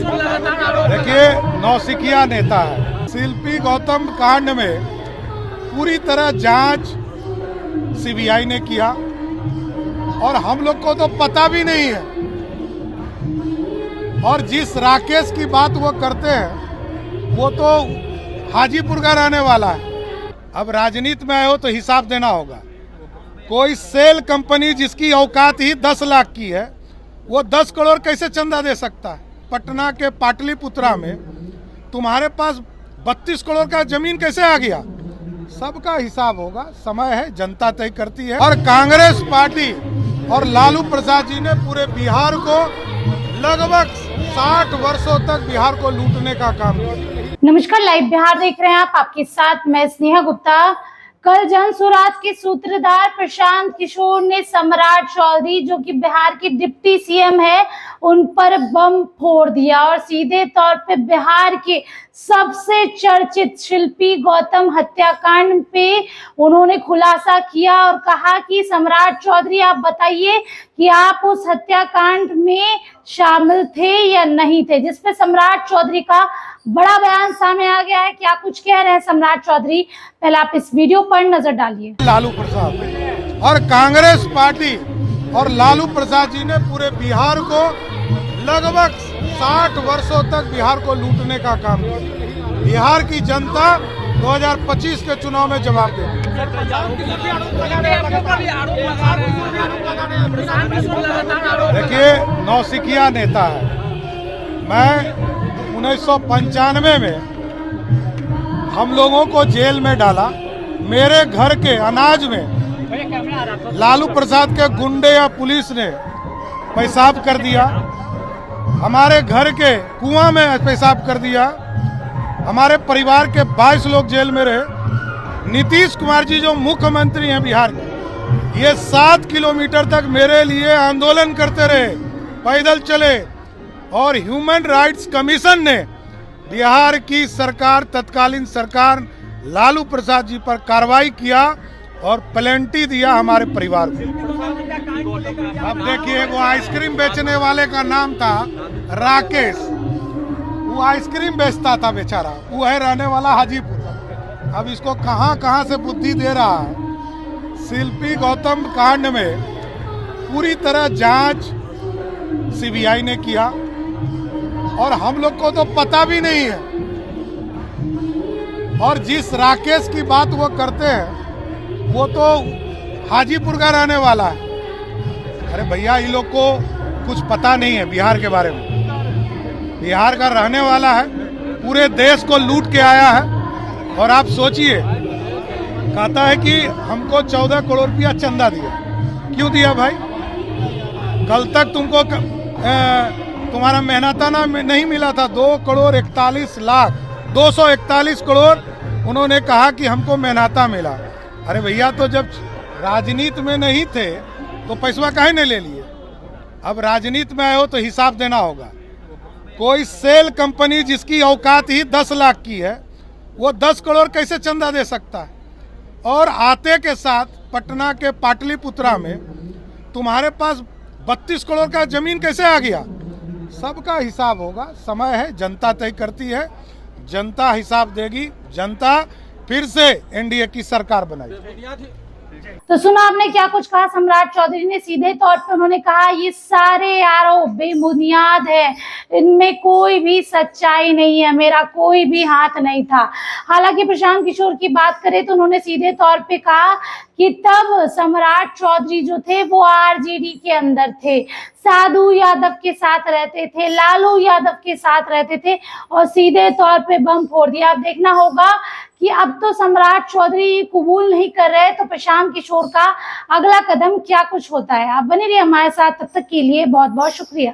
देखिए, नौसिखिया नेता है। शिल्पी गौतम कांड में पूरी तरह जांच सीबीआई ने किया और हम लोग को तो पता भी नहीं है। और जिस राकेश की बात वो करते हैं वो तो हाजीपुर का रहने वाला है। अब राजनीति में आए हो तो हिसाब देना होगा। कोई सेल कंपनी जिसकी औकात ही 10 लाख की है वो 10 करोड़ कैसे चंदा दे सकता है? पटना के पाटलिपुत्रा में तुम्हारे पास 32 करोड़ का जमीन कैसे आ गया? सबका हिसाब होगा। समय है, जनता तय करती है। और कांग्रेस पार्टी और लालू प्रसाद जी ने पूरे बिहार को लगभग 60 वर्षों तक बिहार को लूटने का काम किया। नमस्कार, लाइव बिहार देख रहे हैं आप। आपके साथ मैं स्नेहा गुप्ता। कल जन स्वराज के सूत्रधार प्रशांत किशोर ने सम्राट चौधरी, जो कि बिहार के डिप्टी सीएम है, उन पर बम फोड़ दिया और सीधे तौर पे बिहार के सबसे चर्चित शिल्पी गौतम हत्याकांड पे उन्होंने खुलासा किया और कहा कि सम्राट चौधरी, आप बताइए कि आप उस हत्याकांड में शामिल थे या नहीं थे, जिसपे सम्राट चौधरी का बड़ा बयान सामने आ गया है। क्या कुछ कह रहे हैं सम्राट चौधरी, पहले आप इस वीडियो पर नजर डालिए। लालू प्रसाद और कांग्रेस पार्टी और लालू प्रसाद जी ने पूरे बिहार को लगभग 60 वर्षों तक बिहार को लूटने का काम किया। बिहार की जनता 2025 के चुनाव में जवाब देगी। देखिए, नौसिखिया नेता है। मैं 1995 में हम लोगों को जेल में डाला। मेरे घर के अनाज में लालू प्रसाद के गुंडे या पुलिस ने पेशाब कर दिया। हमारे घर के कुआं में पेशाब कर दिया। हमारे परिवार के 22 लोग जेल में रहे। नीतीश कुमार जी जो मुख्यमंत्री हैं बिहार के, ये 7 किलोमीटर तक मेरे लिए आंदोलन करते रहे, पैदल चले। और ह्यूमन राइट्स कमीशन ने बिहार की सरकार, तत्कालीन सरकार लालू प्रसाद जी पर कार्रवाई किया और प्लेंटी दिया हमारे परिवार को। अब देखिए, वो आइसक्रीम बेचने वाले का नाम था राकेश। वो आइसक्रीम बेचता था बेचारा। वो है रहने वाला हाजीपुर। अब इसको कहां कहां से बुद्धि दे रहा है। शिल्पी गौतम कांड में पूरी तरह जांच सीबीआई ने किया और हम लोग को तो पता भी नहीं है। और जिस राकेश की बात वो करते हैं वो तो हाजीपुर का रहने वाला है। अरे भैया, इन लोग को कुछ पता नहीं है बिहार के बारे में। बिहार का रहने वाला है, पूरे देश को लूट के आया है। और आप सोचिए, कहता है कि हमको 14 करोड़ रुपया चंदा दिया। क्यों दिया भाई? कल तक तुमको तुम्हारा मेहनताना नहीं मिला था। 2 करोड़ 41 लाख 241 करोड़ उन्होंने कहा कि हमको मेहनता मिला। अरे भैया, तो जब राजनीति में नहीं थे तो पैसा काहे नहीं ले लिए? अब राजनीति में आए हो तो हिसाब देना होगा। कोई सेल कंपनी जिसकी औकात ही 10 लाख की है वो 10 करोड़ कैसे चंदा दे सकता है? और आते के साथ पटना के पाटलिपुत्रा में तुम्हारे पास 32 करोड़ का जमीन कैसे आ गया? सबका हिसाब होगा। समय है, जनता तय करती है। जनता हिसाब देगी। जनता फिर से एनडीए की सरकार बनाएगी। तो सुना आपने क्या कुछ कहा सम्राट चौधरी ने। सीधे तौर पर उन्होंने कहा ये सारे आरोप बेबुनियाद है, इनमें कोई भी सच्चाई नहीं है, मेरा कोई भी हाथ नहीं था। हालांकि प्रशांत किशोर की बात करें तो उन्होंने सीधे तौर पे कहा कि तब सम्राट चौधरी जो थे वो आरजेडी के अंदर थे, साधु यादव के साथ रहते थे, लालू यादव के साथ रहते थे और सीधे तौर पे बम फोड़ दिया। अब देखना होगा कि अब तो सम्राट चौधरी कबूल नहीं कर रहे, तो प्रशांत किशोर का अगला कदम क्या कुछ होता है। आप बने रहिए हमारे साथ, तब तक के लिए बहुत बहुत शुक्रिया।